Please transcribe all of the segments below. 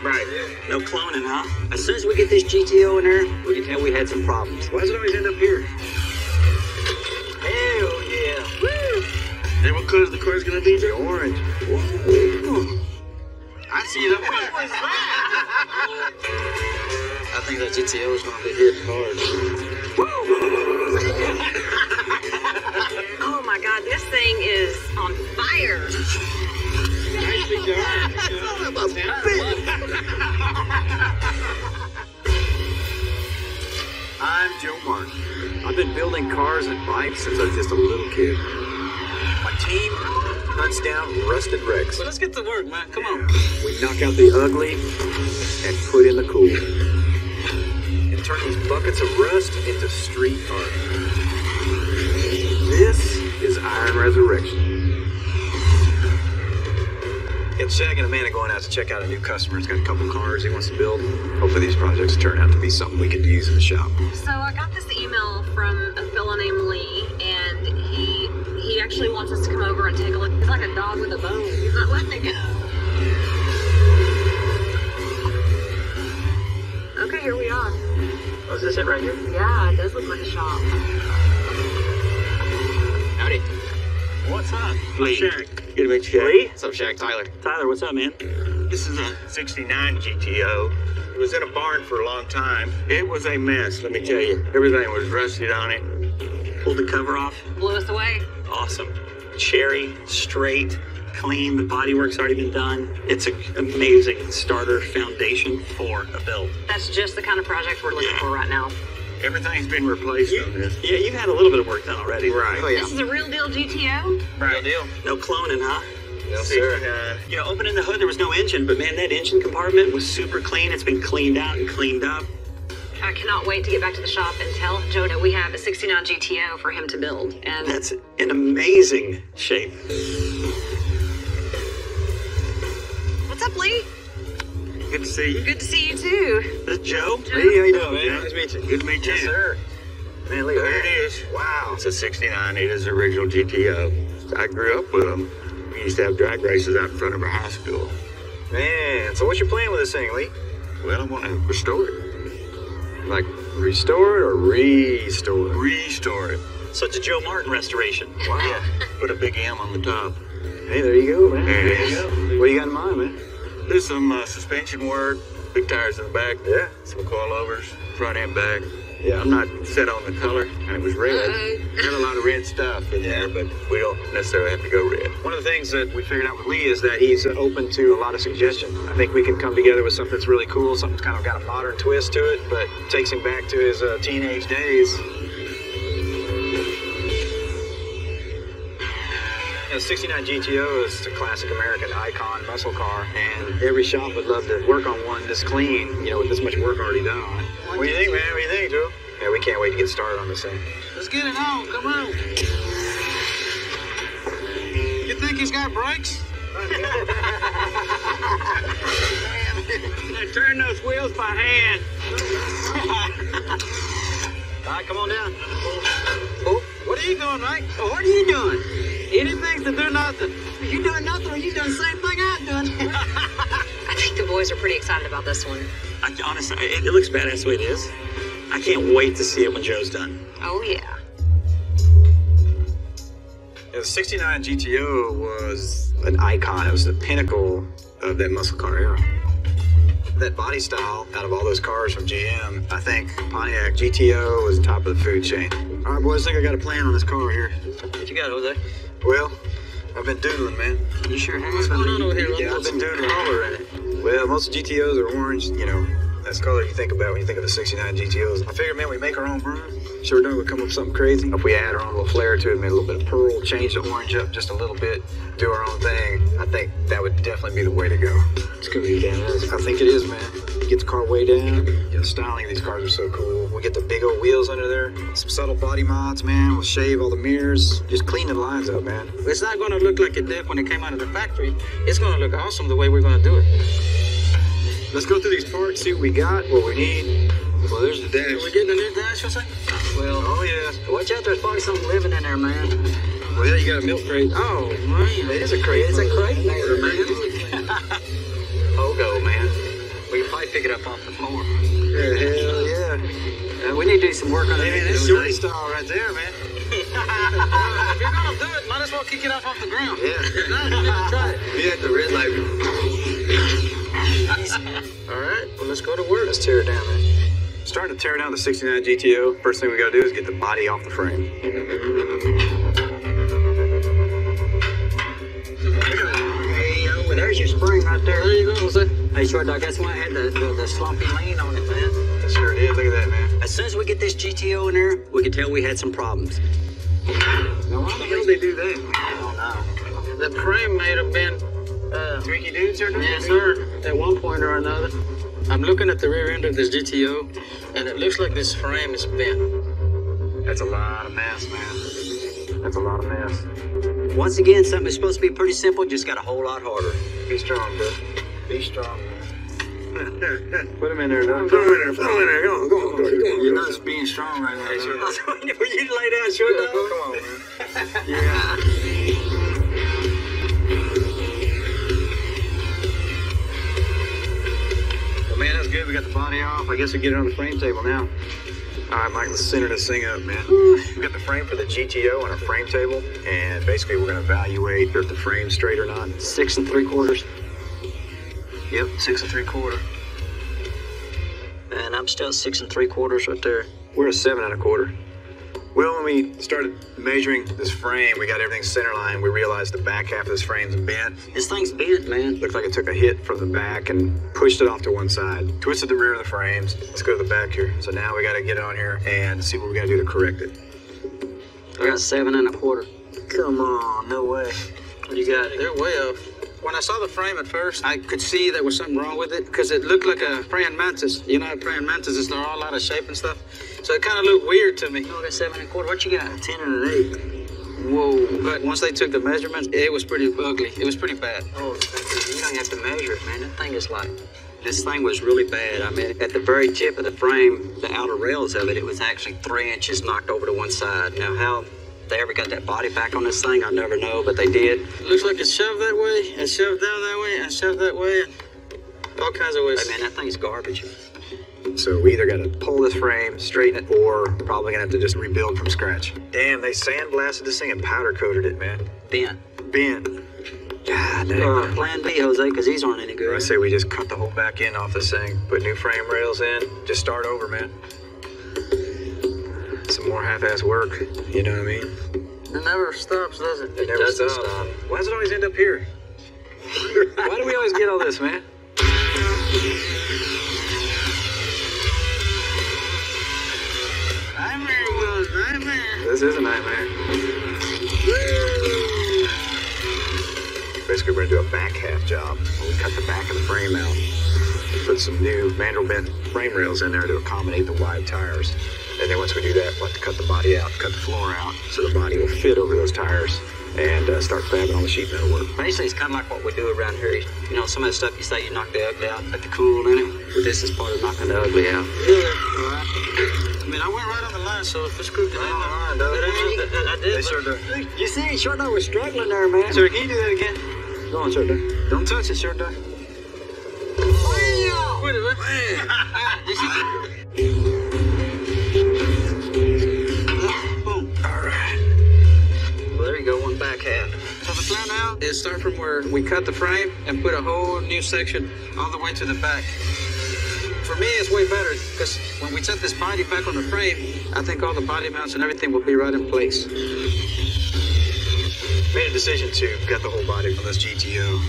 Right. No cloning, huh? As soon as we get this GTO in there, we can tell we had some problems. Why does it always end up here? Hell yeah. Woo! And what color is the car's gonna be? The orange. Woo. I see it up there. What was that? I think that GTO is gonna be hitting hard. Oh my God, this thing is on fire. Nicely done. I'm Joe Martin. I've been building cars and bikes since I was just a little kid. My team hunts down rusted wrecks. So let's get to work, man. Come on. We knock out the ugly and put in the cool. And turn these buckets of rust into street art. This is Iron Resurrection. It's Shag and Amanda going out to check out a new customer. He's got a couple cars he wants to build. Hopefully these projects turn out to be something we could use in the shop. So I got this email from a fellow named Lee, and he actually wants us to come over and take a look. He's like a dog with a bone. He's not letting it go. Okay, here we are. Oh, is this it right here? Yeah, it does look like a shop. Howdy. What's up? Lee. Shag. Good to meet you, Lee? What's up, Shag? Tyler. Tyler, what's up, man? This is a 69 GTO. It was in a barn for a long time. It was a mess, let me tell you. Everything was rusted on it. Pulled the cover off. Blew us away. Awesome. Cherry, straight, clean. The bodywork's already been done. It's an amazing starter foundation for a build. That's just the kind of project we're looking for right now. Everything's been replaced on this. Yeah, you've had a little bit of work done already. Right. Oh, yeah. This is a real deal GTO? Right. Deal. No cloning, huh? Yes, sir. You know, opening the hood, there was no engine, but man, that engine compartment was super clean. It's been cleaned out and cleaned up. I cannot wait to get back to the shop and tell Joe that we have a 69 GTO for him to build. And That's in amazing shape. what's up, Lee? Good to see you. Good to see you too. This is Joe. Lee, how you doing, man? Nice to meet you. Good to meet you. Yes, sir. Man, look at There it that. is. Wow. It's a 69. It is the original GTO. I grew up with them. We used to have drag races out in front of our high school. Man, so what's your plan with this thing, Lee? Well, I want to restore it. Like, restore it or restore it? Restore it. So it's a Joe Martin restoration. Wow. Yeah. Put a big M on the top. Hey, there you go, man. There it is. you go. What do you got in mind, man? There's some suspension work, big tires in the back. Yeah. Some coilovers, front and back. Yeah. I'm not set on the color, and it was red. Had a lot of red stuff in there, but we don't necessarily have to go red. One of the things that we figured out with Lee is that he's open to a lot of suggestions. I think we can come together with something that's really cool, something that's kind of got a modern twist to it, but takes him back to his teenage days. The 69 GTO is a classic American icon muscle car, and every shop would love to work on one this clean, you know, with this much work already done on it. What do you think, man? What do you think, Joe? Yeah, we can't wait to get started on this thing. Let's get it on. Come on. You think he's got brakes? Turn those wheels by hand. All right, come on down. Oh, what are you doing, Mike? Oh, what are you doing? Eddie thinks to do nothing. You doing nothing or you doing the same thing I'm doing? I think the boys are pretty excited about this one. Honestly, it looks badass the way it is. I can't wait to see it when Joe's done. Oh, yeah. The 69 GTO was an icon. It was the pinnacle of that muscle car era. That body style, out of all those cars from GM, I think Pontiac GTO was the top of the food chain. All right, boys, I think I got a plan on this car here. What you got, Jose? Well, I've been doodling, man. You sure have? What's going on over here? Yeah, I've been doodling. Color in it. Well, most GTOs are orange, you know. That's the color you think about when you think of the 69 GTOs. I figured, man, we make our own brew. Sure don't we come up with something crazy. If we add our own little flair to it, maybe a little bit of pearl, change the orange up just a little bit, do our own thing, I think that would definitely be the way to go. It's gonna be badass. I think it is, man. Get the car way down. Yeah, the styling of these cars are so cool. We get the big old wheels under there, some subtle body mods, man. We'll shave all the mirrors, just clean the lines up, man. It's not going to look like it did when it came out of the factory. It's going to look awesome the way we're going to do it. Let's go through these parts, see what we got, what we need. Well, there's the dash. Are we getting a new dash, you'll say? Well, oh yeah. Watch out, there's probably something living in there, man. Well, yeah, you got a milk crate. Oh, man. It is a crate. It's a crate motor, man. Oh, go, man. pick it up off the floor. Yeah, hell yeah. We need to do some work on it. Man, that's shorty style right there, man. If you're gonna do it, might as well kick it off the ground. Yeah. If not, you never try it. Be at the red light. All right, well, let's go to work. Let's tear it down, man. Starting to tear down the 69 GTO, first thing we gotta do is get the body off the frame. Hey, well, there's your spring right there. There you go, Jose. Hey, short dog, that's why I had the slumpy lean on it, man. That sure did. Look at that, man. As soon as we get this GTO in there, we could tell we had some problems. Now, why the hell did they do that? I don't know. The frame may have been... Twinkie dudes are doing Yes, sir. At one point or another. I'm looking at the rear end of this GTO, and it looks like this frame is bent. That's a lot of mess, man. That's a lot of mess. Once again, something that's supposed to be pretty simple just got a whole lot harder. Be strong, bro. Be strong. Put him in there, dog. Throw him in there. Throw him in there. Go on. Go on. Go on. You're not just being strong right now. I was waiting for you to lay down, short dog. Come on, man. Yeah. Well, man, that's good. We got the body off. I guess we get it on the frame table now. All right, Mike, let's center this thing up, man. We got the frame for the GTO on our frame table, and basically we're going to evaluate if the frame's straight or not. 6 3/4. Yep, 6 3/4. And I'm still 6 3/4 right there. We're a 7 1/4. Well, when we started measuring this frame, we got everything centerline. We realized the back half of this frame's bent. This thing's bent, man. Looked like it took a hit from the back and pushed it off to one side. Twisted the rear of the frames. Let's go to the back here. So now we got to get on here and see what we got to do to correct it. I got 7 1/4. Come on, no way. What do you got? They're way off. When I saw the frame at first, I could see there was something wrong with it because it looked like a praying mantis. You know how praying mantises are all out of shape and stuff? So it kind of looked weird to me. Oh, that's 7 1/4. What you got? 10 and an 8. Whoa. But once they took the measurements, it was pretty ugly. It was pretty bad. Oh, you don't have to measure it, man. That thing is like, this thing was really bad. I mean, at the very tip of the frame, the outer rails of it, it was actually 3 inches knocked over to one side. Now, how they ever got that body back on this thing, I never know, but they did. Looks like it's shoved that way, and shoved down that way, and shoved that way, and all kinds of ways. Hey, man, that thing's garbage. So we either got to pull this frame, straighten it, or probably going to have to just rebuild from scratch. Damn, they sandblasted this thing and powder coated it, man. Bent. God damn. Plan B, Jose, because these aren't any good. I say we just cut the whole back end off this thing, put new frame rails in, just start over, man. Some more half-ass work, you know what I mean? It never stops, does it? It never stops. Why does it always end up here? Why do we always get all this, man? Nightmare. This is a nightmare. Basically, we're gonna do a back half job. We cut the back of the frame out. Put some new Vanderbilt frame rails in there to accommodate the wide tires. And then once we do that, we'll have to cut the body out, cut the floor out, so the body will fit over those tires and start fabbing all the sheet metal work. Basically, it's kind of like what we do around here. You know, some of the stuff you say you knock the ugly out, put the cool in it. But this is part of knocking the ugly out. Yeah. All right. I mean, I went right on the line, so if it's crooked, I did. They sure do. You see, short dog was struggling there, man. Sir, can you do that again? Go on, Short Dog. Don't touch it, Short Dog. Quit it, man. Boom. All right. Well, there you go, one back half. So the plan now is start from where we cut the frame and put a whole new section all the way to the back. For me, it's way better because when we set this body back on the frame, I think all the body mounts and everything will be right in place. Made a decision to gut the whole body on this GTO.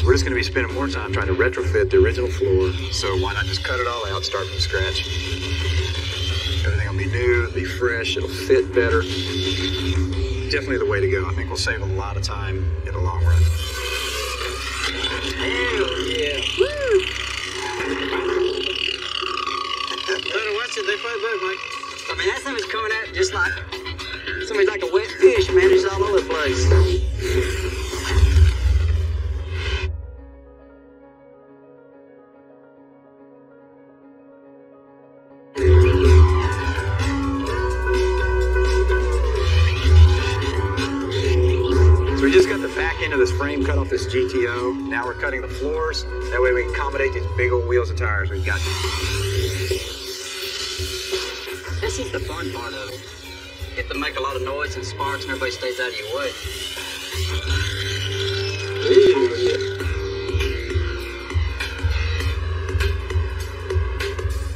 We're just going to be spending more time trying to retrofit the original floor, so why not just cut it all out, start from scratch. Everything will be new, it'll be fresh, it'll fit better. Definitely the way to go. I think we'll save a lot of time in the long run. Hell yeah. Woo! Better watch it, they fight back, Mike. I mean, that something's coming at just like, somebody's like a wet fish, man, it's all over the place. So we just got the back end of this frame frame cut off this GTO. Now we're cutting the floors. That way we can accommodate these big old wheels and tires we've got. This is the fun part of it. You get to make a lot of noise and sparks and everybody stays out of your way.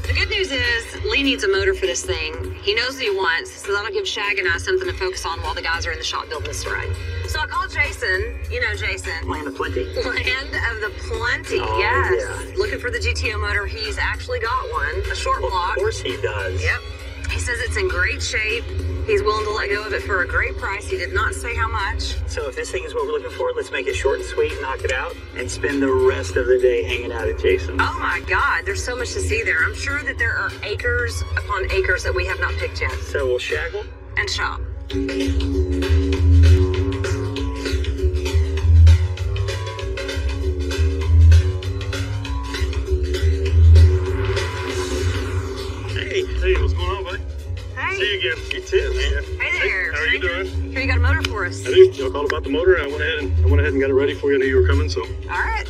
The good news is Lee needs a motor for this thing. He knows what he wants, so that'll give Shag and I something to focus on while the guys are in the shop building this ride. So I called Jason. You know Jason. Land of Plenty. Land of the Plenty, Oh, yes. yeah. Looking for the GTO motor. He's actually got one, a short Well, block. of course he does. Yep. He says it's in great shape. He's willing to let go of it for a great price. He did not say how much. So if this thing is what we're looking for, let's make it short and sweet, knock it out, and spend the rest of the day hanging out at Jason's. Oh my God, there's so much to see there. I'm sure that there are acres upon acres that we have not picked yet. So we'll shaggle. And shop. Hey, what's going on, buddy? Hey. See you again. You too, man. Hey there. How are you stranger. doing? Sure you got a motor for us. I do. Y'all called about the motor. I went ahead and got it ready for you. I knew you were coming, so. All right.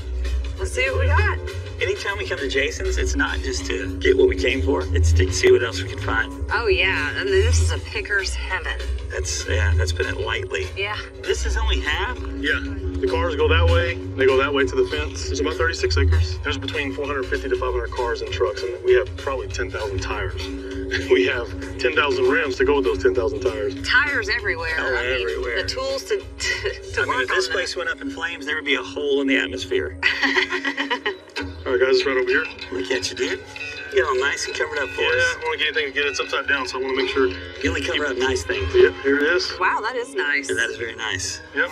Let's see what we got. Anytime we come to Jason's, it's not just to get what we came for, it's to see what else we can find. Oh yeah, I mean, this is a picker's heaven. That's put it lightly. Yeah. This is only half? Yeah, the cars go that way. They go that way to the fence. It's about 36 acres. There's between 450 to 500 cars and trucks, and we have probably 10,000 tires. We have 10,000 rims to go with those 10,000 tires. Tires everywhere. Oh, I mean, everywhere. the tools to I mean, work if this on place went up in flames, there would be a hole in the atmosphere. All right, guys, it's right over here. Look at you, dude. You get all nice and covered up for Yeah, us. I don't want to get anything to get it upside down, so I want to make sure. You only cover up nice things. Yep, here it is. Wow, that is nice. And that is very nice. Yep.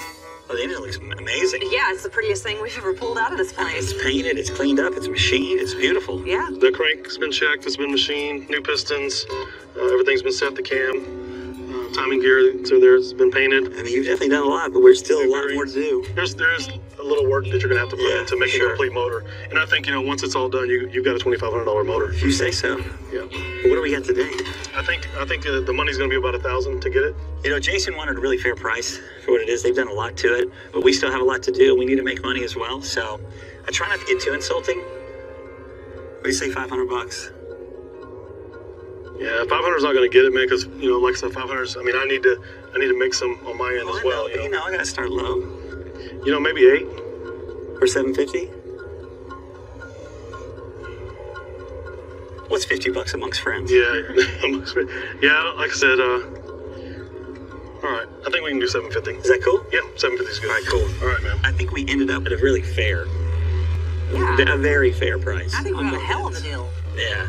Oh, the engine looks amazing. Yeah, it's the prettiest thing we've ever pulled out of this place. It's painted, it's cleaned up, it's machined, it's beautiful. Yeah. The crank's been checked, it's been machined, new pistons, everything's been set, the cam, timing gear, so there's been painted. I mean, you've definitely done a lot, but there's still a lot more to do. There's a little work that you're gonna have to put in to make it a complete motor. And I think, once it's all done, you've got a $2,500 motor. If you say so. Yeah. But what do we got today? I think the money's gonna be about $1,000 to get it. Jason wanted a really fair price for what it is. They've done a lot to it, but we still have a lot to do. We need to make money as well, so I try not to get too insulting. What do you say, $500? Yeah, 500's not gonna get it, man, because like I said, 500's. I mean, I need to make some on my end as well. I know, I gotta start low. Maybe 8. Or 750? What's $50 amongst friends? Yeah, yeah. Like I said, all right. I think we can do 750. Is that cool? Yeah, 750 is good. All right, cool. All right, man. I think we ended up at a really fair, Yeah. a very fair price. I think we got a hell of a deal. Yeah.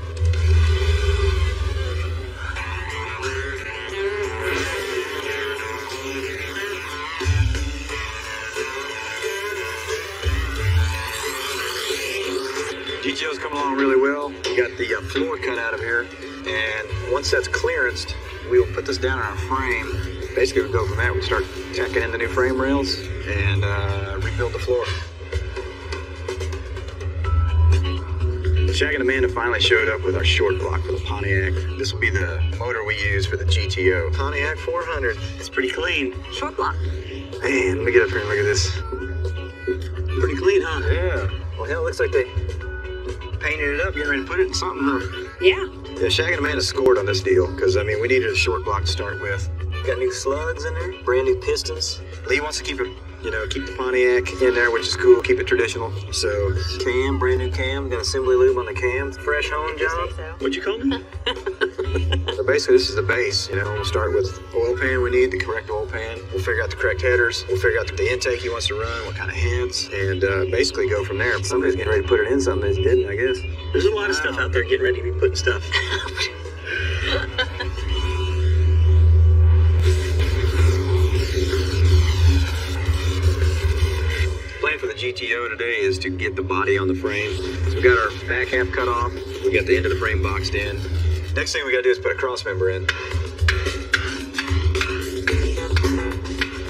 GTO's coming along really well. We got the floor cut out of here, and once that's clearanced, we will put this down in our frame. Basically, we go from there. We start tacking in the new frame rails and rebuild the floor. Shag and Amanda finally showed up with our short block for the Pontiac. This will be the motor we use for the GTO. Pontiac 400. It's pretty clean. Short block. Man, let me get up here and look at this. Pretty clean, huh? Yeah. Well, hell, it looks like they painted it up, getting ready to put it in something, huh? Yeah. Yeah, Shag and Amanda scored on this deal, because, we needed a short block to start with. Got new slugs in there, brand new pistons. Lee wants to keep it, keep the Pontiac in there, which is cool, keep it traditional. So, Cam, brand new cam. Got assembly lube on the cam. Fresh hone job. What'd you call me? so basically, this is the base. We'll start with oil pan we need, the correct oil pan. We'll figure out the correct headers. We'll figure out the intake he wants to run, what kind of heads, and basically go from there. Somebody's getting ready to put it in something that didn't, I guess. There's a lot of stuff out there getting ready to be putting stuff. Plan for the GTO today is to get the body on the frame. So we got our back half cut off. We got the end of the frame boxed in. Next thing we got to do is put a cross member in.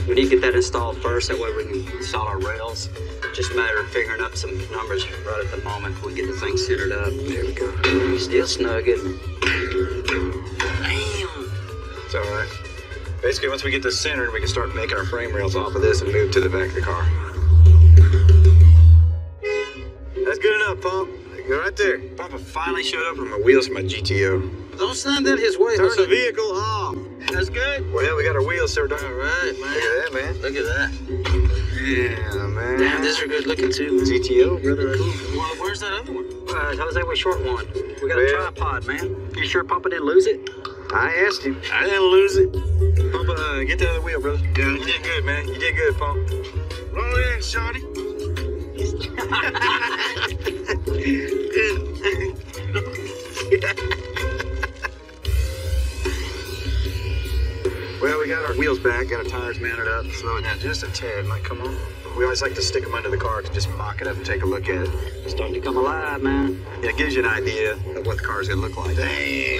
We need to get that installed first, that way we can install our rails. Just a matter of figuring up some numbers right at the moment before we get the thing centered up. There we go. Still snug it. Damn. It's all right. Basically, once we get this centered, we can start making our frame rails off of this and move to the back of the car. Papa finally showed up with my wheels for my GTO. Don't send that his way. Turn the vehicle off. That's good. Well, yeah, we got our wheels started. All right, man. Look at that, man. Look at that. Yeah, man. Damn, these are good looking too, man. GTO, brother. Well, where's that other one? Jose, we short one. We got a tripod, man. You sure Papa didn't lose it? I asked him. I didn't lose it. Papa, get the other wheel, brother. Yeah, you did good, man. You did good, Pump. Roll in, shorty. Well, we got our wheels back, got our tires mounted up. Slow it down just a tad, Mike. Come on. We always like to stick them under the car to just mock it up and take a look at it. It's starting to come alive, man. Yeah, it gives you an idea of what the car's gonna look like. I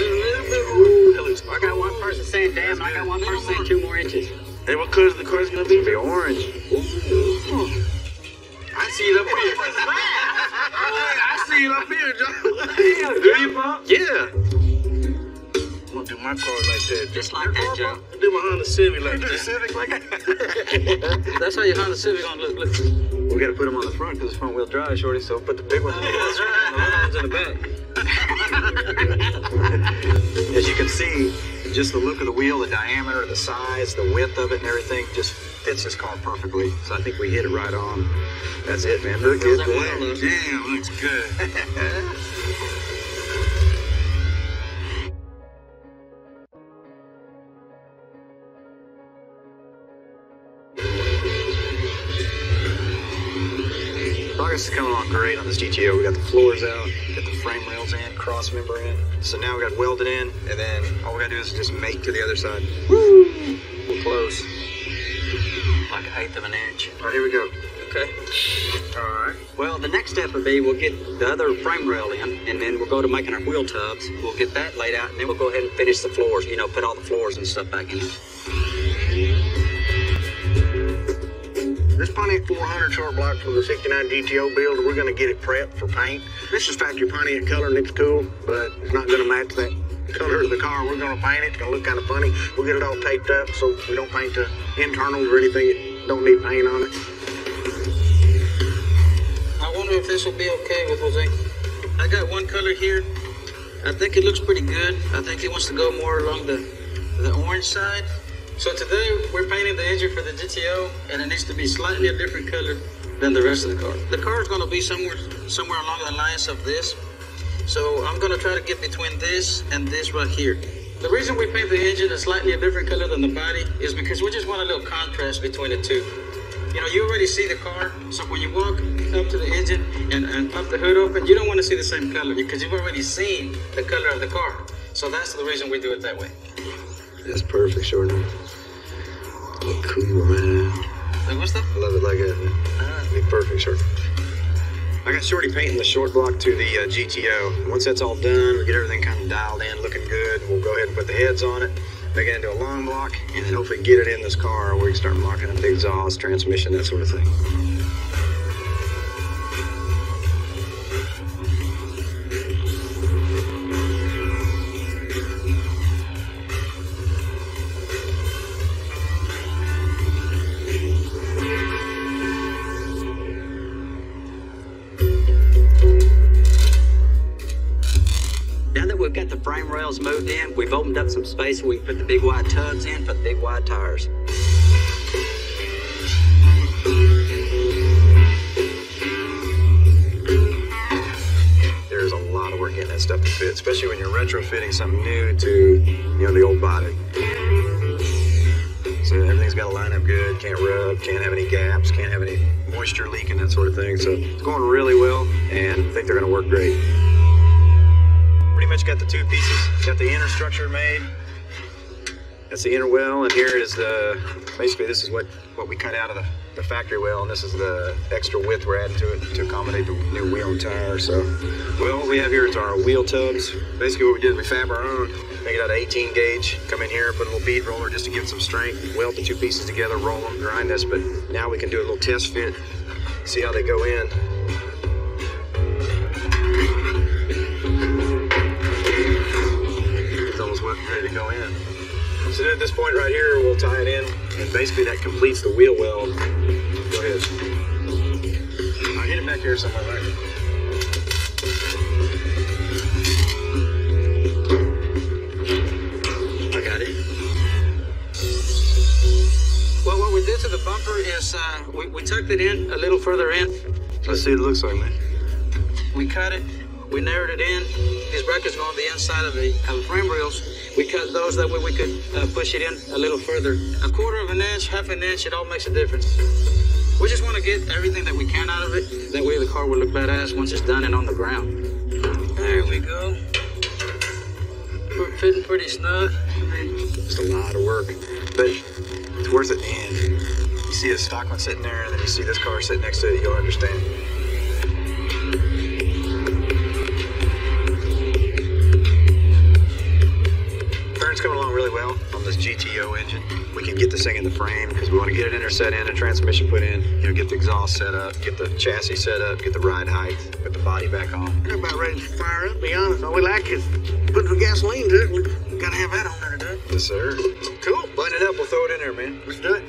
got one person saying damn, and I got one person saying 2 more inches. Hey, what color the car's gonna be? It'll be orange. I see it up here. I see it up here, Joe. Do you, Pop? Yeah. I'm gonna do my car like that. Just like that, Joe. Do my Honda Civic like The that. Civic like that. That's how your Honda Civic gonna look. Look. We gotta put them on the front because it's front wheel drive, shorty. So put the big ones in the front and the little ones in the back. As you can see, just the look of the wheel, the diameter, the size, the width of it and everything just fits this car perfectly. So I think we hit it right on. That's it, man. Look at that. Damn, looks good. Progress is coming along great on this GTO. We got the floors out, got the frame rails in, cross member in. So now we got welded in, and then all we gotta do is just mate to the other side. Woo! We're close. Like 1/8 of an inch. All right, here we go. Okay. All right. Well, the next step would be we'll get the other frame rail in, and then we'll go to making our wheel tubs. We'll get that laid out, and then we'll go ahead and finish the floors. You know, put all the floors and stuff back in. This Pontiac 400 short block from the 69 GTO build, we're going to get it prepped for paint. This is factory Pontiac color and it's cool, but it's not going to match that color of the car. We're going to paint it. It's going to look kind of funny. We'll get it all taped up so we don't paint the internals or anything that don't need paint on it. I wonder if this will be okay with Jose. I got one color here. I think it looks pretty good. I think he wants to go more along the orange side. So today we're painting the engine for the GTO, and it needs to be slightly a different color than the rest of the car. The car is going to be somewhere along the lines of this. So I'm going to try to get between this and this right here. The reason we paint the engine a slightly a different color than the body is because we just want a little contrast between the two. You know, you already see the car, so when you walk up to the engine and pop the hood open, you don't want to see the same color because you've already seen the color of the car. So that's the reason we do it that way. That's perfect, shorty. Cool, man. Like, what's that? I love it like that, man. Be perfect, shorty. I got Shorty painting the short block to the GTO. Once that's all done, we get everything kind of dialed in, looking good. We'll go ahead and put the heads on it, make it into a long block, and then hopefully get it in this car where we can start locking up the exhaust, transmission, that sort of thing. Now that we've got the frame rails moved in, we've opened up some space so we can put the big wide tubs in for the big wide tires. There's a lot of work getting that stuff to fit, especially when you're retrofitting something new to, you know, the old body. So everything's got to line up good, can't rub, can't have any gaps, can't have any moisture leaking, that sort of thing. So it's going really well, and I think they're going to work great. Pretty much got the two pieces, got the inner structure made. That's the inner well, and here is the, basically this is what we cut out of the factory well, and this is the extra width we're adding to it to accommodate the new wheel and tire. So, well, what we have here is our wheel tubs. Basically what we did is we fab our own, make it out of 18 gauge, come in here, put a little bead roller just to give it some strength, weld the two pieces together, roll them, grind this, but now we can do a little test fit, see how they go in. It's almost ready to go in. So at this point right here, we'll tie it in, and basically that completes the wheel weld. Go ahead. I'll hit it back here somewhere right here. the bumper is, we tucked it in a little further in. Let's see what it looks like, man. We cut it, we narrowed it in. These brackets go on the inside of the frame rails. We cut those, that way we could push it in a little further. A quarter of an inch, half an inch, it all makes a difference. We just want to get everything that we can out of it. That way the car will look badass once it's done and on the ground. There we go. Fitting pretty snug. It's a lot of work, but it's worth it in the end. You see a stock one sitting there, and then you see this car sitting next to it, you'll understand. It's coming along really well on this GTO engine. We can get this thing in the frame because we want to get it in there, set in, a transmission put in, you know, get the exhaust set up, get the chassis set up, get the ride height, put the body back on. We're about ready to fire up, to be honest. All we like is putting some gasoline to it. We gotta have that on there today. Yes, sir. Cool. Button it up, we'll throw it in there, man. Let's do it.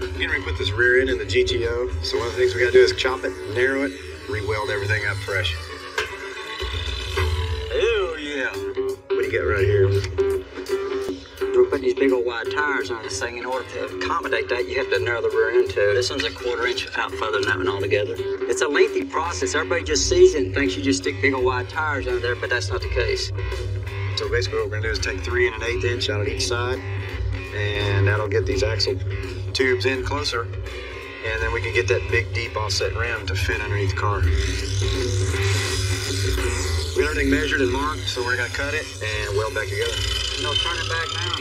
We're getting ready to put this rear end in the GTO, so one of the things we gotta do is chop it, narrow it, re-weld everything up fresh. Hell yeah. What do you got right here? We're putting these big old wide tires on this thing. In order to accommodate that, you have to narrow the rear end too. This one's a quarter inch out further than that one altogether. It's a lengthy process. Everybody just sees it and thinks you just stick big old wide tires under there, but that's not the case. So basically what we're gonna do is take 3 1/8 inch out of each side, and that'll get these axle tubes in closer, and then we can get that big deep offset rim to fit underneath the car. We got everything measured and marked, so we're gonna cut it and weld back together. No turning back now.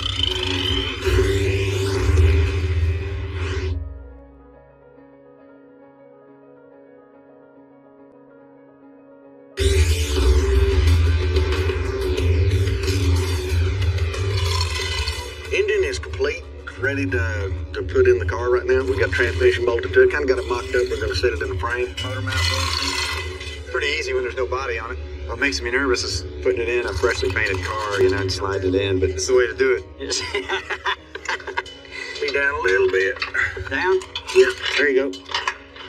Engine is complete, ready to put in the car right now. We got transmission bolted to it, kind of got it mocked up. We're gonna set it in the frame. Motor mount bolts. Pretty easy when there's no body on it. What makes me nervous is putting it in a freshly painted car, you know, and sliding it in, but it's the way to do it. Me down a little bit. Down? Yeah, there you go.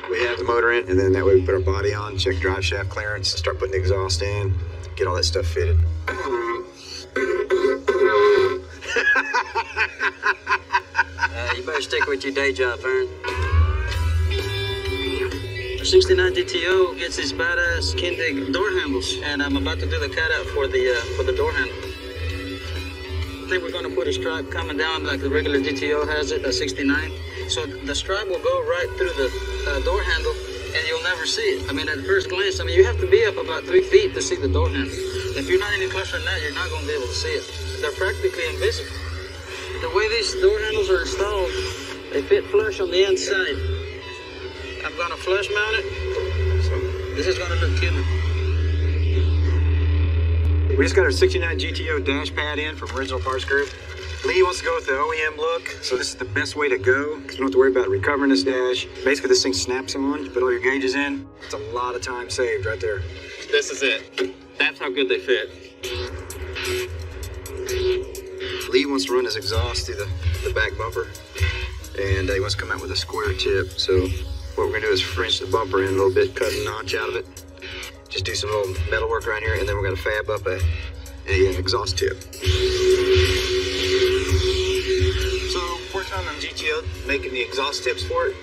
We have the motor in, and then that way we put our body on, check drive shaft clearance, start putting the exhaust in, get all that stuff fitted. You better stick with your day job, Aaron. 69 GTO gets these badass Kindig door handles, and I'm about to do the cutout for the door handle. I think we're going to put a stripe coming down like the regular GTO has it, a 69. So the stripe will go right through the door handle, and you'll never see it. I mean, at first glance, I mean, you have to be up about 3 feet to see the door handle. If you're not any closer than that, you're not going to be able to see it. They're practically invisible. The way these door handles are installed, they fit flush on the inside. I'm gonna flush mount it, so this is gonna look killer. We just got our 69 GTO dash pad in from Original Parts Group. Lee wants to go with the OEM look, so this is the best way to go, because we don't have to worry about recovering this dash. Basically, this thing snaps on, you put all your gauges in. It's a lot of time saved right there. This is it. That's how good they fit. Lee wants to run his exhaust through the back bumper, and he wants to come out with a square tip. So what we're gonna do is French the bumper in a little bit, cut a notch out of it. Just do some little metal work around here, and then we're gonna fab up an exhaust tip. So working on the GTO, making the exhaust tips for it.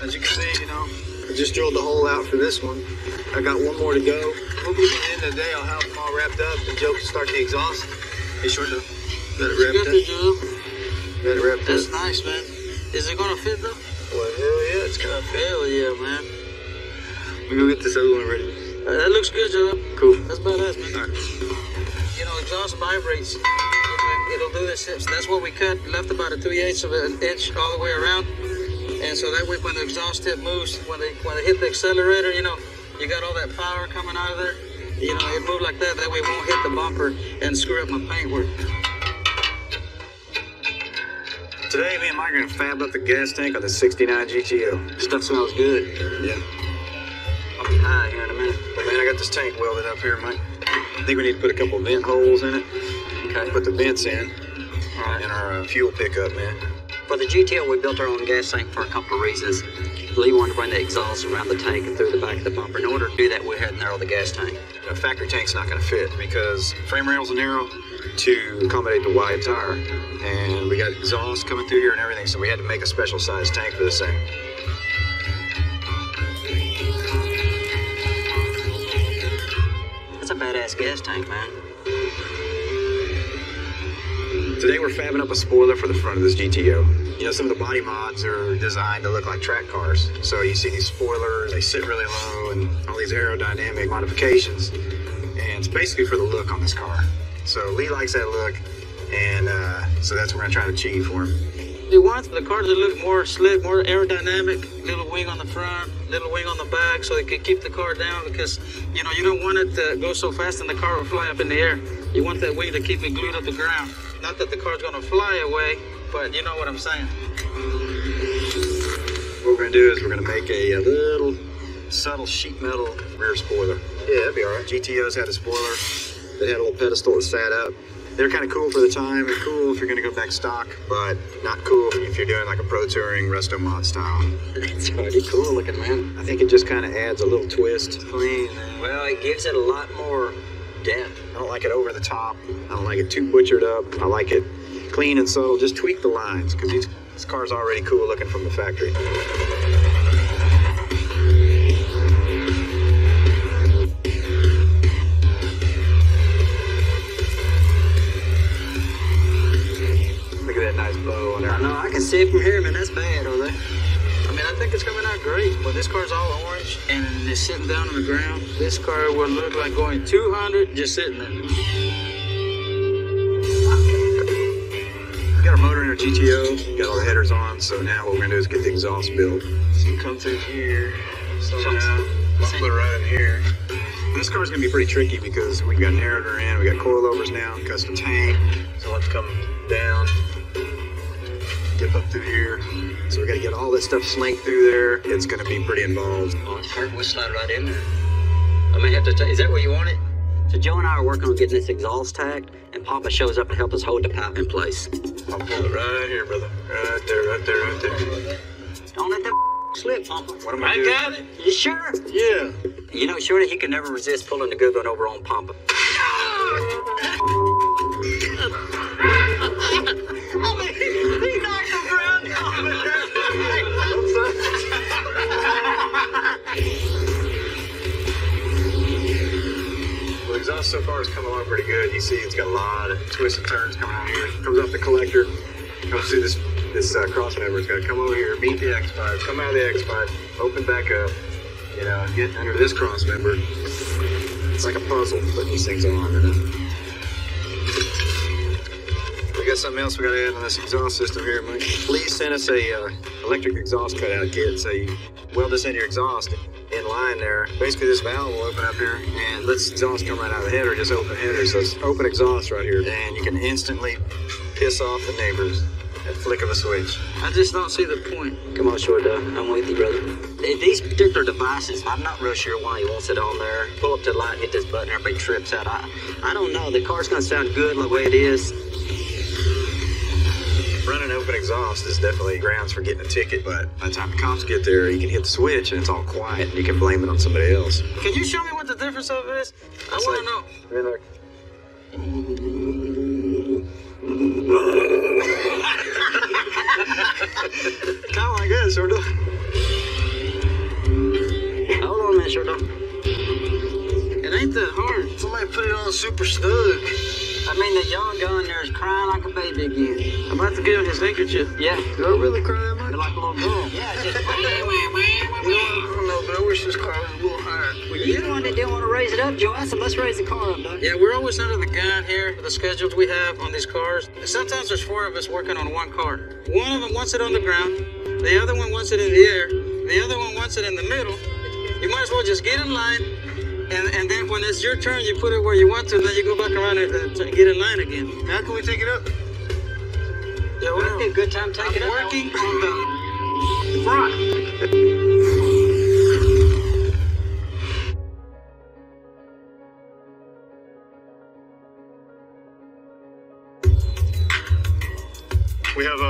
As you can see, you know, I just drilled the hole out for this one. I got one more to go. Hopefully by the end of the day, I'll have them all wrapped up, and Joe can start the exhaust. Be sure to let it wrap up. Let it wrap up. That's nice, man. Is it gonna fit though? Well, hell yeah, it's gonna fit. Hell yeah, man. We go get this other one ready. That looks good, Joe. Cool. That's badass, man. All right. You know, exhaust vibrates. It'll do this. So that's what we cut. Left about a 3/8 of an inch all the way around. And so that way, when the exhaust tip moves, when they hit the accelerator, you know, you got all that power coming out of there. You know, it moved like that. That way, it won't hit the bumper and screw up my paint work. Today, me and Mike are gonna fab up the gas tank on the 69 GTO. Stuff smells good. Yeah. I'll be high here in a minute. But man, I got this tank welded up here, Mike. I think we need to put a couple vent holes in it. Okay. Put the vents in. All right. And our fuel pickup, man. For the GTO, we built our own gas tank for a couple of reasons. Lee wanted to run the exhaust around the tank and through the back of the bumper. In order to do that, we had to narrow the gas tank. A factory tank's not going to fit because frame rails are narrow to accommodate the wide tire. And we got exhaust coming through here and everything, so we had to make a special sized tank for this thing. That's a badass gas tank, man. Today we're fabbing up a spoiler for the front of this GTO. You know, some of the body mods are designed to look like track cars. So you see these spoilers, they sit really low, and all these aerodynamic modifications. And it's basically for the look on this car. So Lee likes that look, and so that's what we're gonna try to achieve for him. We want the car to look more slick, more aerodynamic, little wing on the front, little wing on the back, so it can keep the car down because, you know, you don't want it to go so fast and the car will fly up in the air. You want that wing to keep it glued up to the ground. Not that the car's gonna fly away, but you know what I'm saying. What we're gonna do is we're gonna make a little subtle sheet metal rear spoiler. Yeah, that'd be all right. GTOs had a spoiler that had a little pedestal that sat up. They're kind of cool for the time and cool if you're gonna go back stock, but not cool if you're doing like a pro touring resto mod style. It's already cool looking, man. I think it just kind of adds a little twist. Clean, man. Well, it gives it a lot more depth. I don't like it over the top. I don't like it too butchered up. I like it clean and subtle. Just tweak the lines because this car's already cool looking from the factory. Look at that nice bow on there. I know, I can see it from here, man. That's bad, are they? I mean, I think it's coming out great, but this car's all orange and it's sitting down on the ground. This car will look like going 200 just sitting there. We got our motor in our GTO, got all the headers on, so now what we're gonna do is get the exhaust built. So you come through here, somehow, muffler right in here. This car's gonna be pretty tricky because we've got narrator in, we got coilovers now, custom tank, So let's come down. dip up through here. So we gotta get all this stuff slanked through there. It's gonna be pretty involved. Oh, it's perfect. We'll slide right in there. I may have to is that where you want it? So Joe and I are working on getting this exhaust tacked, and Papa shows up to help us hold the pipe in place. I'll pull it right here, brother. Right there, right there, right there. Don't let that slip, Papa. What am I doing? got it. You sure? Yeah. You know, Shorty, he can never resist pulling the good one over on Papa. He knocked the ground Well, the exhaust so far has come along pretty good. You see it's got a lot of twists and turns coming out here. Comes off the collector, comes through this cross member. It's got to come over here, meet the X pipe, come out of the X pipe, open back up, you know, and get under this cross member. It's like a puzzle putting these things on. We got something else we got to add on this exhaust system here, Mike. Please send us a electric exhaust cutout kit. So you weld this into your exhaust in line there. Basically, this valve will open up here and lets exhaust come right out of the header. Just open header. So it's open exhaust right here, and you can instantly piss off the neighbors at the flick of a switch. I just don't see the point. Come on, Shorty. I'm with you, brother. These particular devices, I'm not real sure why he wants it on there. Pull up to the light, hit this button, everybody trips out. I don't know. The car's going to sound good the way it is. Running open exhaust is definitely grounds for getting a ticket, but by the time the cops get there, you can hit the switch and it's all quiet and you can blame it on somebody else. Can you show me what the difference of it is? I want to know. Right there. Kind of like that, sort of. Hold on a minute, Shorty. It ain't that hard. Somebody put it on super snug. I mean, the young gun there is crying like a baby again. I'm about to give him his handkerchief. Yeah. Don't really cry much. You're like a little girl. Yeah, just... I don't know, but I wish this car was a little higher. Well, you're the one that didn't want to raise it up, Joe. I said, let's raise the car up, Doc. Yeah, we're always under the gun here, the schedules we have on these cars. Sometimes there's 4 of us working on one car. One of them wants it on the ground, the other one wants it in the air, the other one wants it in the middle. You might as well just get in line, and then when it's your turn, you put it where you want to, and then you go back around and get in line again. How can we take it up? Yeah, That'd be a good time taking it. working on the front. We have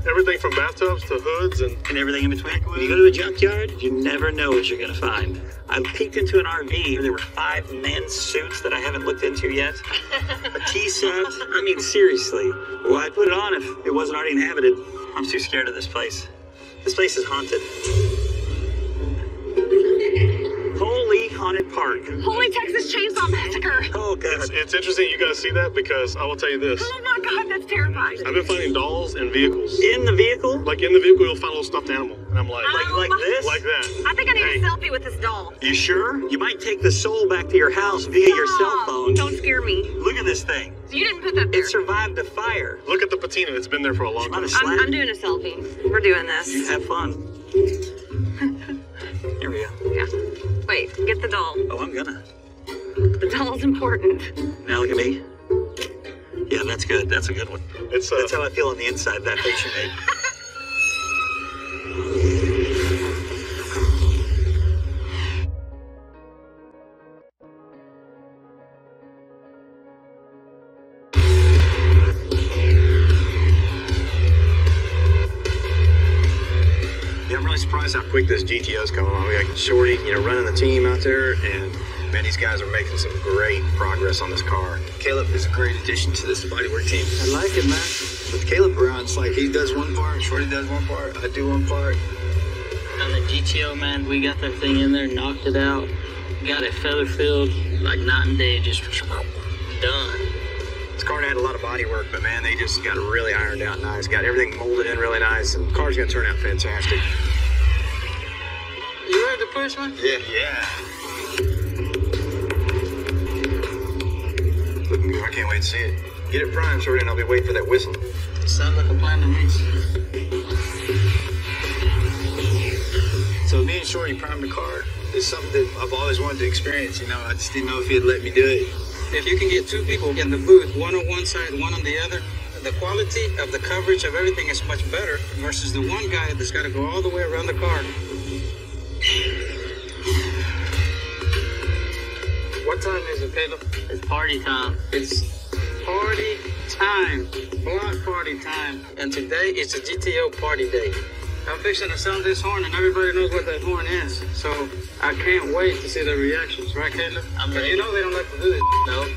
everything from bathtubs to hoods and everything in between. When you go to a junkyard, you never know what you're going to find. I peeked into an RV. There were 5 men's suits that I haven't looked into yet. A tea set. I mean, seriously. Why put it on if it wasn't already inhabited? I'm too scared of this place. This place is haunted. Holy haunted park. Holy Texas Chainsaw Massacre. Oh, God. it's interesting you guys see that because I will tell you this. Oh my God, that's terrifying. I've been finding dolls in vehicles. In the vehicle? Like in the vehicle, you'll find a little stuffed animal. And I'm like Like this? Like that. I think I need a selfie with this doll. You sure? You might take the soul back to your house via your cell phone. Don't scare me. Look at this thing. You didn't put that there. It survived the fire. Look at the patina. It's been there for a long time. I'm doing a selfie. We're doing this. You have fun. Here we go. Yeah. Wait, get the doll. Oh, I'm gonna. The doll's important. Now look at me. Yeah, that's good. That's a good one. It's That's how I feel on the inside, that face you made. Yeah, I'm really surprised how quick this GTO's coming along. We got Shorty, running the team out there, and man, these guys are making some great progress on this car. Caleb is a great addition to this bodywork team. I like it, man. With Caleb around, it's like he does one part, Shorty does one part, I do one part. On the GTO, man, we got that thing in there, knocked it out, got it feather filled, like night and day, just done. This car had a lot of body work, but man, they just got it really ironed out nice. Got everything molded in really nice, and the car's gonna turn out fantastic. You ready to push, man? Yeah. Looking good. I can't wait to see it. Get it primed, Shorty, and I'll be waiting for that whistle. Sounds like a plan to me. So me and Shorty primed the car. It's something that I've always wanted to experience, I just didn't know if he'd let me do it. If you can get 2 people in the booth, one on one side, one on the other, the quality of the coverage of everything is much better versus the one guy that's got to go all the way around the car. What time is it, Caleb? It's party time. It's party time. Block party time. And today it's a GTO party day. I'm fixing to sound this horn and everybody knows what that horn is. So I can't wait to see the reactions, right, Caleb? But you know they don't like to do this, no?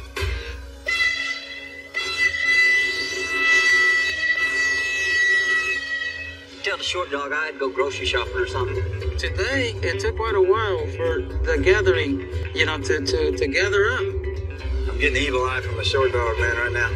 Tell the short dog I had to go grocery shopping or something. Today, it took quite a while for the gathering, to gather up. I'm getting the evil eye from a short dog, man, right now.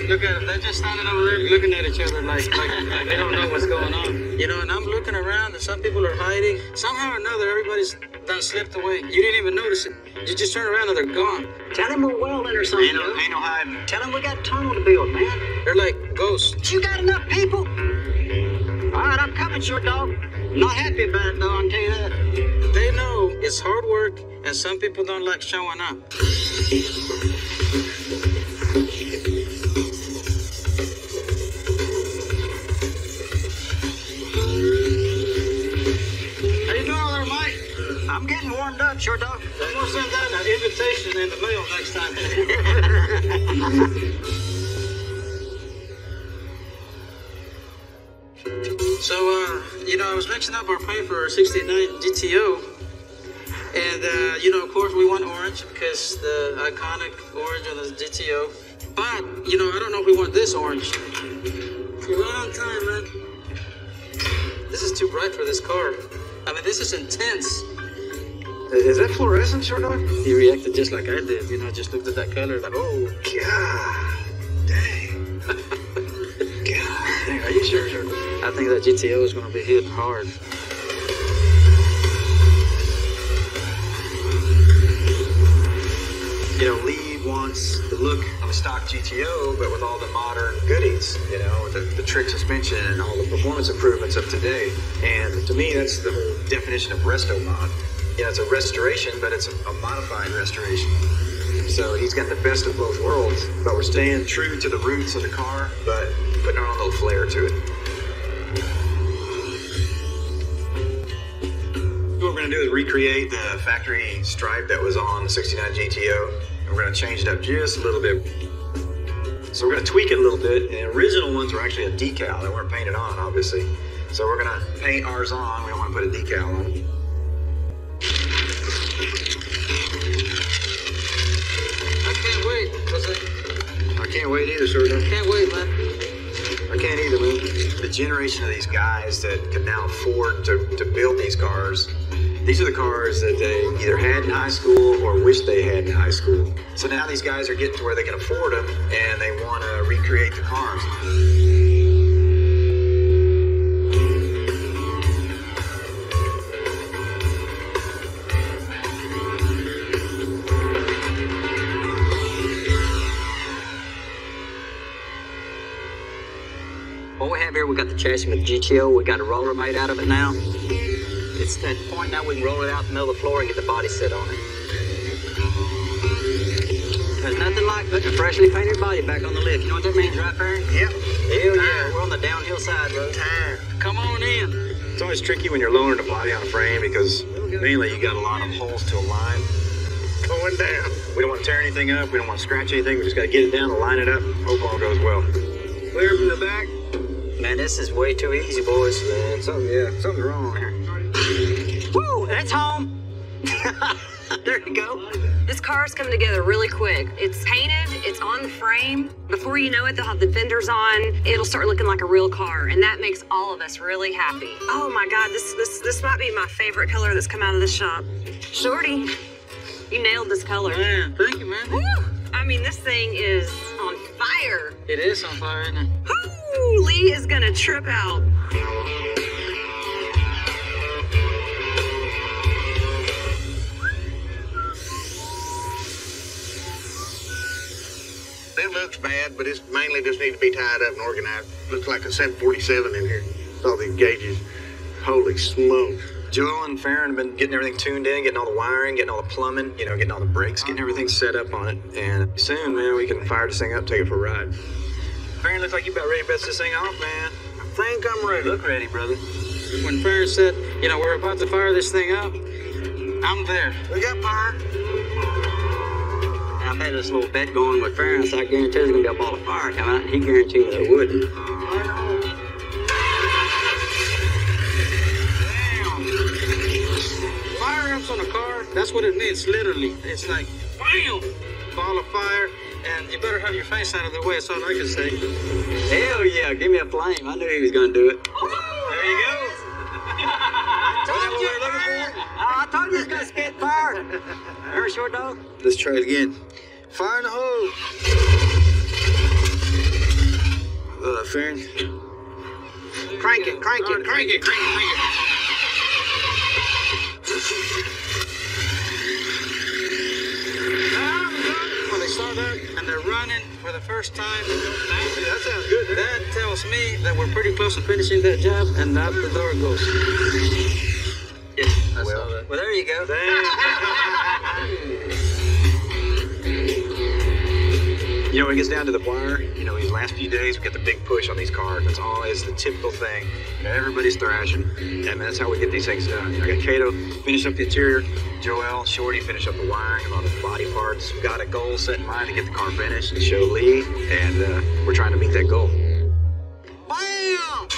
Look at them. They're just standing over there looking at each other like they don't know what's going on. And I'm looking around and some people are hiding. Somehow or another, everybody's done slipped away. You didn't even notice it. You just turn around and they're gone. Tell them we're welding or something. Ain't no hiding. Tell them we got a tunnel to build, man. They're like ghosts. You got enough people? All right, I'm coming, short dog. Not happy about it, though, I'll tell you that. They know it's hard work and some people don't like showing up. I'm getting warmed up, short dog. I'm gonna send out an invitation in the mail next time. So, I was mixing up our paint for our 69 GTO. And, of course, we want orange because the iconic orange on the GTO. But, I don't know if we want this orange. You're right on time, man. This is too bright for this car. I mean, this is intense. Is that fluorescent, short dog? He reacted just like I did, just looked at that color like, Oh, God. Dang. God. Dang, are you sure, short dog? I think that GTO is going to be hitting hard. Lee wants the look of a stock GTO, but with all the modern goodies, with the trick suspension and all the performance improvements of today. And to me, that's the whole definition of resto mod. It's a restoration, but it's a modified restoration. So he's got the best of both worlds, but we're staying true to the roots of the car, but putting our own little flair to it. What we're going to do is recreate the factory stripe that was on the 69 GTO. And we're going to change it up just a little bit. So we're gonna tweak it a little bit. And the original ones were actually a decal. They weren't painted on, obviously. So we're gonna paint ours on. We don't wanna put a decal on it. I can't wait. I can't wait either, sir. Can't wait, man. I can't either, man. The generation of these guys that can now afford to build these cars, these are the cars that they either had in high school or wish they had in high school. So now these guys are getting to where they can afford them and they want to recreate the cars. What we have here, we got the chassis with GTO. We got a roller made out of it now. It's that point now we can roll it out in the middle of the floor and get the body set on it. There's nothing like putting a freshly painted body back on the lift. You know what that means, right, Perry? Yep. Hell yeah, we're on the downhill side, bro. Time. Come on in. It's always tricky when you're lowering the body on a frame because mainly you got a lot of holes to align. Going down. We don't want to tear anything up. We don't want to scratch anything. We just got to get it down and line it up. Hope all goes well. Clear from the back. Man, this is way too easy, boys. Man, something's wrong here. Woo, that's home. There you go. This car's coming together really quick. It's painted, it's on the frame. Before you know it, they'll have the fenders on. It'll start looking like a real car, and that makes all of us really happy. Oh my God, this might be my favorite color that's come out of the shop. Shorty, you nailed this color. Man, thank you, man. Woo! I mean, this thing is on fire. It is on fire, isn't it? Ooh, Lee is gonna trip out. It looks bad, but it's mainly just need to be tied up and organized. Looks like a 747 in here. All these gauges. Holy smoke. Joel and Farron have been getting everything tuned in, getting all the wiring, getting all the plumbing, getting all the brakes, getting everything set up on it. And soon, man, we can fire this thing up, take it for a ride. Farron, looks like you about ready to bust this thing off, man. I think I'm ready. Look ready, brother. When Farron said, we're about to fire this thing up, I'm there. We got fire. I've had this little bet going with Farron, so I guarantee there's gonna be a ball of fire coming out. He guaranteed there wouldn't. Fire ups on a car, that's what it means, literally. It's like, bam, ball of fire, and you better have your face out of the way, that's all I can say. Hell yeah, give me a flame. I knew he was gonna do it. There you go. I told you it's gonna spit fire. Very short dog. Let's try it again. Fire in the hole. Farron. Crank it. When they start up and they're running for the first time, That sounds good. that tells me that we're pretty close to finishing that job, and out the door it goes. Yeah, I saw that. Well, there you go. When it gets down to the wire, these last few days, we get the big push on these cars. That's always the typical thing. Everybody's thrashing, and that's how we get these things done. I got Cato finish up the interior, Joel, Shorty finish up the wiring of all the body parts. We've got a goal set in mind to get the car finished and show Lee, and we're trying to meet that goal. Bam!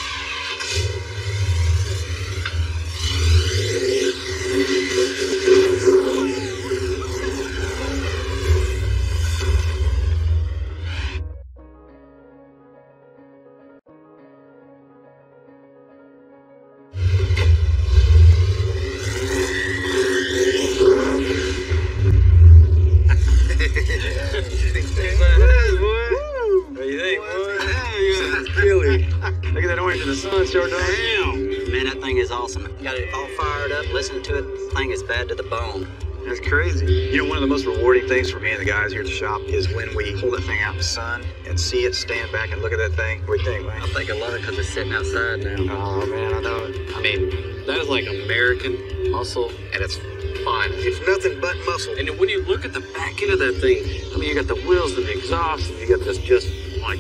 Man, that thing is awesome. Got it all fired up, listening to it. The thing is bad to the bone. That's crazy. One of the most rewarding things for me and the guys here at the shop is when we pull that thing out in the sun and see it, stand back and look at that thing. What do you think, man? I think I love it because it's sitting outside now. Oh, man, I know it. I mean, that is like American muscle, and it's fun. It's nothing but muscle. And when you look at the back end of that thing, I mean, you got the wheels and the exhaust, and you got this just like,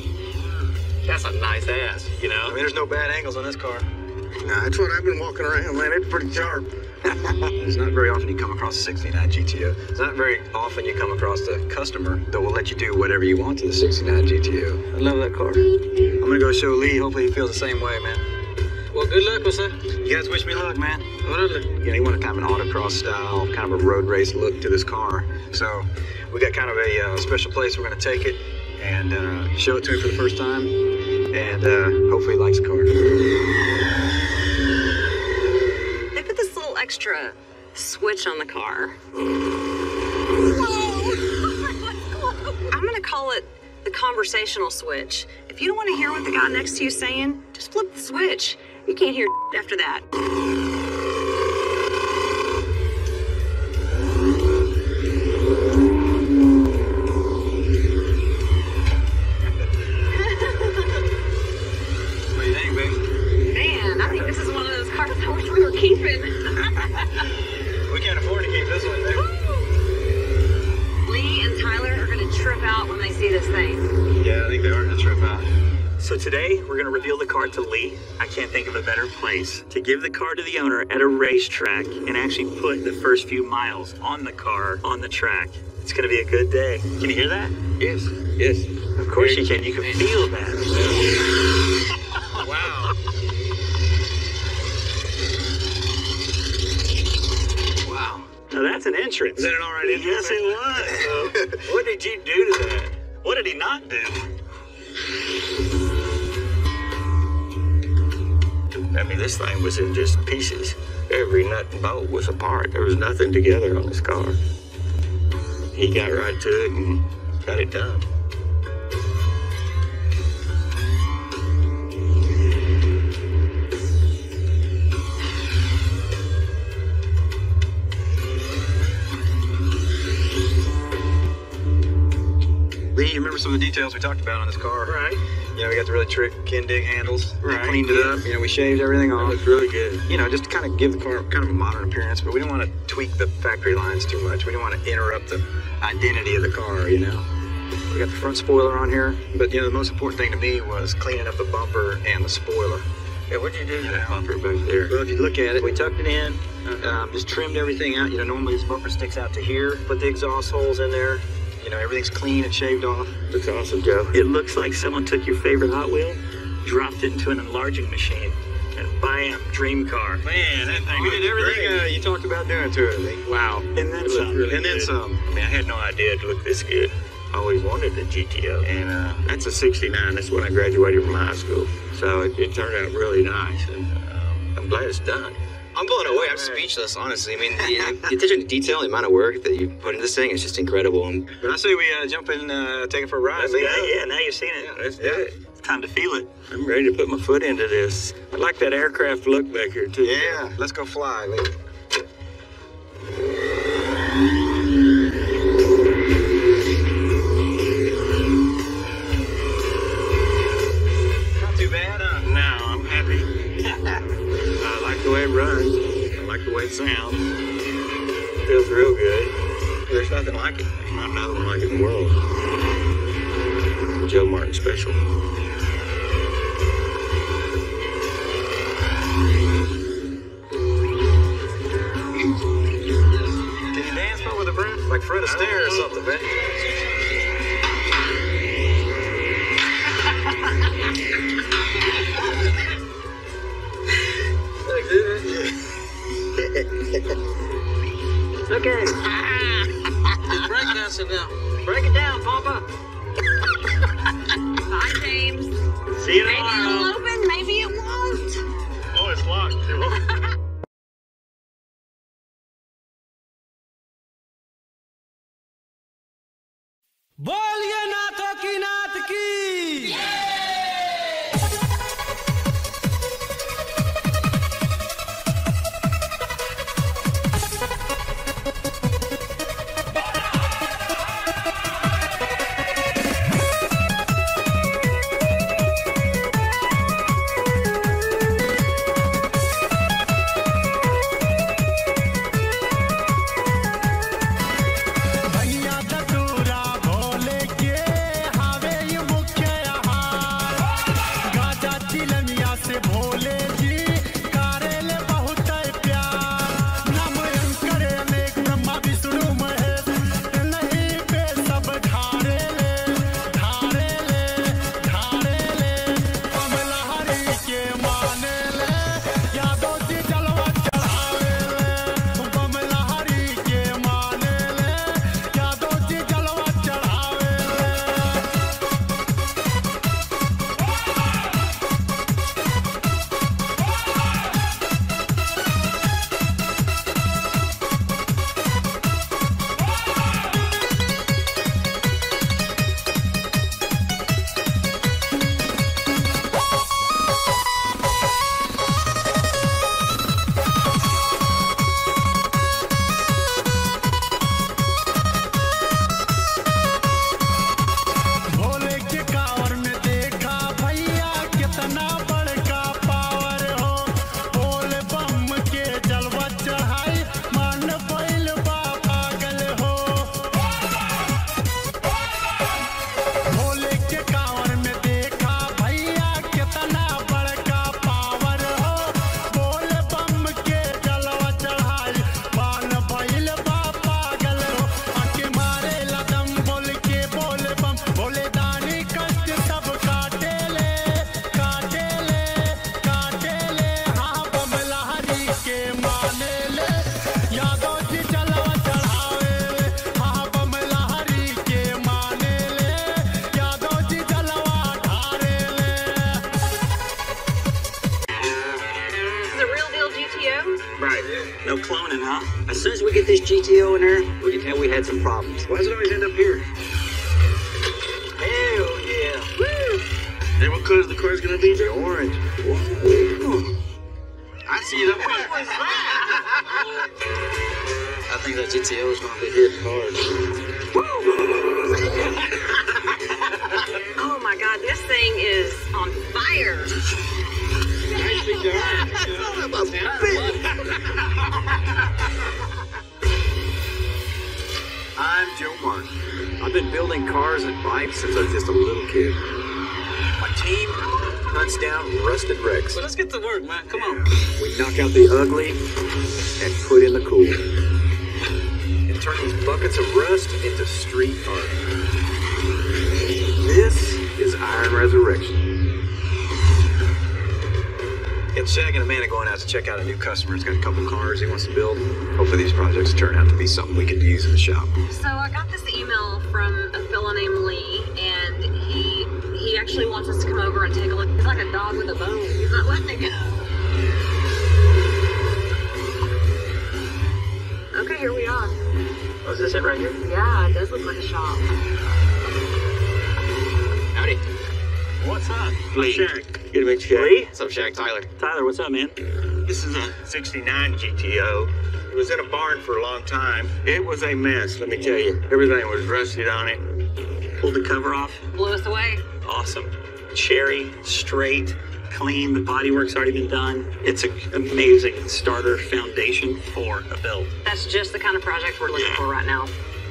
that's a nice ass, I mean, there's no bad angles on this car. Nah, that's what I've been walking around, man. It's pretty sharp. It's not very often you come across a 69 GTO. It's not very often you come across a customer that will let you do whatever you want to the 69 GTO. I love that car. I'm gonna go show Lee. Hopefully he feels the same way, man. Well, good luck, Jose. You guys wish me luck, man. Orale. You know, he wanted kind of an autocross style, kind of a road race look to this car. So we got kind of a special place we're gonna take it and show it to him for the first time. And hopefully he likes the car. They put this little extra switch on the car. I'm gonna call it the conversational switch. If you don't want to hear what the guy next to you is saying, just flip the switch. You can't hear after that. What do you think, babe? Man, I think this is one of those cars I wish we were keeping. We can't afford to keep this one, babe. Lee and Tyler are gonna trip out when they see this thing. Yeah, I think they are gonna trip out. So today, we're gonna reveal the car to Lee. I can't think of a better place to give the car to the owner at a racetrack and actually put the first few miles on the car on the track. It's gonna be a good day. Can you hear that? Yes, yes. Of course you can. You can feel that. Wow. Wow. Now that's an entrance. Is that an all right entrance? Yes, it was. What did you do to that? What did he not do? I mean, this thing was in just pieces. Every nut and bolt was apart. There was nothing together on this car. He got right to it and got it done. Lee, you remember some of the details we talked about on this car? Right. You know, we got the really trick Kindig handles. Right. We cleaned it up. You know, we shaved everything That off. looks really good. You know, just to kind of give the car kind of a modern appearance, but we didn't want to tweak the factory lines too much. We didn't want to interrupt the identity of the car, you know. We got the front spoiler on here, but you know, the most important thing to me was cleaning up the bumper and the spoiler. Yeah, what'd you do to that bumper back there? Well, if you look at it, we tucked it in, just trimmed everything out. You know, normally this bumper sticks out to here. Put the exhaust holes in there. You know, everything's clean and shaved off. Looks awesome, Joe. It looks like someone took your favorite Hot Wheel, dropped it into an enlarging machine, and bam, dream car. Man, that thing. We did everything you talked about doing to it, Lee. Wow. And then some. Really And then good. some. I mean, I had no idea it looked this good. I always wanted a GTO, and that's a 69. That's when I graduated from high school. So it turned out really nice, and I'm glad it's done. I'm blown away. I'm speechless, honestly. I mean, the attention to detail, the amount of work that you put into this thing is just incredible. And But I say we jump in, take it for a ride, Lee. Yeah, now you've seen it. Let's do it. It's time to feel it. I'm ready to put my foot into this. I like that aircraft look back here, too. Yeah, let's go fly, Lee. Not too bad, huh? No, I'm happy. I like the way it runs. I like the way it sounds. It feels real good. There's nothing like it. There's not another one like it in the world. Joe Martin special. Can you dance but with a broom? Like Fred Astaire or something, man. Okay. Break dancing now. Break it down, Papa. Bye, James. See you Maybe tomorrow. it'll open, maybe it won't. Oh, it's locked. बोलिए नाथों की नाथ की भैया चतुरा भोले के हावे No cloning, huh? As soon as we get this GTO in there, we can tell we had some problems. Why does it always end up here? Hell yeah. Woo! And what color is the car's gonna be, Joe? Orange. I see it up there. I think that GTO is gonna be hitting hard. Oh my God, this thing is on fire. I'm Joe Martin. I've been building cars and bikes since I was just a little kid. My team hunts down rusted wrecks. So let's get to work, man. Come on. We knock out the ugly and put in the cool. And turn these buckets of rust into street art. This is Iron Resurrection. Got Shag and Amanda going out to check out a new customer. He's got a couple cars he wants to build. Hopefully these projects turn out to be something we could use in the shop. So I got this email from a fellow named Lee, and he actually wants us to come over and take a look. He's like a dog with a bone. He's not letting it go. Okay, here we are. Oh, is this it right here? Yeah, it does look like a shop. Howdy. What's up? Lee. Shaq. Good to meet you, Lee? What's up, Shaq? Tyler? Tyler, what's up, man? This is a 69 GTO. It was in a barn for a long time. It was a mess, let me tell you. Everything was rusted on it. Pulled the cover off. Blew us away. Awesome. Cherry, straight, clean. The bodywork's already been done. It's an amazing starter foundation for a build. That's just the kind of project we're looking for right now.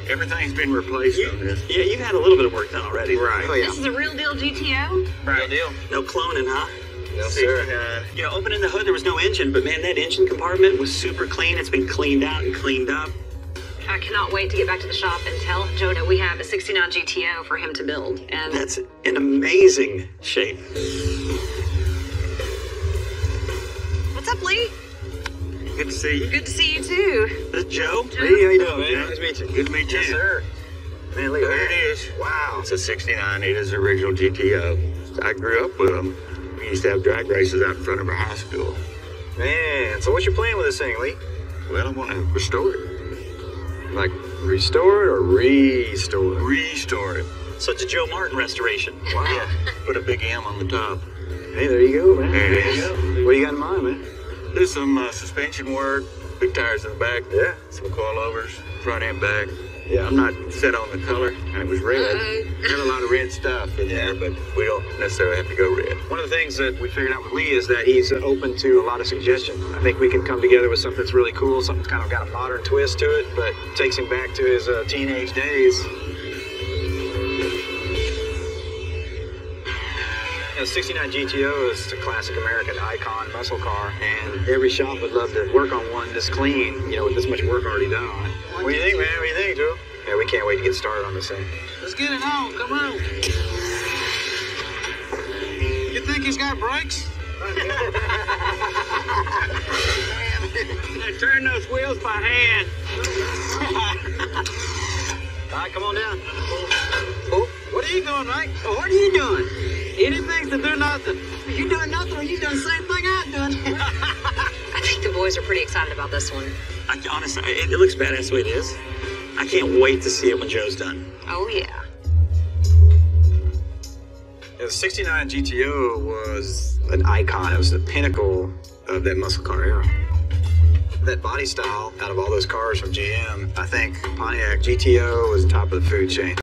Everything's been replaced on this. Yeah, you've had a little bit of work done already. Right. Oh, yeah. This is a real deal GTO? Right. deal. No cloning, huh? No, sir. 69. You know, opening the hood, there was no engine, but man, that engine compartment was super clean. It's been cleaned out and cleaned up. I cannot wait to get back to the shop and tell Joe that we have a 69 GTO for him to build. And That's in amazing shape. what's up, Lee? Good to see you. Good to see you too. This is Joe. Lee, how you doing, man? Nice to meet you. Good to meet you. Yes, sir. Man, look at There it that. is. Wow. It's a 69. It is the original GTO. I grew up with them. We used to have drag races out in front of our high school. Man, so what's your plan with this thing, Lee? Well, I want to restore it. Like, restore it or restore it? Restore it. So it's a Joe Martin restoration. Wow. Yeah. Put a big M on the top. Hey, there you go, man. There it you is. go. What do you got in mind, man? There's some suspension work, big tires in the back. Yeah. Some coilovers, front and back. Yeah. I'm not set on the color, and it was red. There's a lot of red stuff in there, but we don't necessarily have to go red. One of the things that we figured out with Lee is that he's open to a lot of suggestions. I think we can come together with something that's really cool, something that's kind of got a modern twist to it, but takes him back to his teenage days. The 69 GTO is a classic American icon muscle car, and every shop would love to work on one this clean, you know, with this much work already done on it. What do you think, man? What do you think, Joe? Yeah, we can't wait to get started on this thing. Let's get it on. Come on. You think he's got brakes? Turn those wheels by hand. All right, come on down. Oh, what are you doing, Mike? Oh, what are you doing? Eating things to do nothing. You doing nothing or you doing the same thing I'm doing? I think the boys are pretty excited about this one. Honestly, it looks badass the way it is. I can't wait to see it when Joe's done. Oh, yeah. The 69 GTO was an icon. It was the pinnacle of that muscle car era. That body style, out of all those cars from GM, I think Pontiac GTO was the top of the food chain.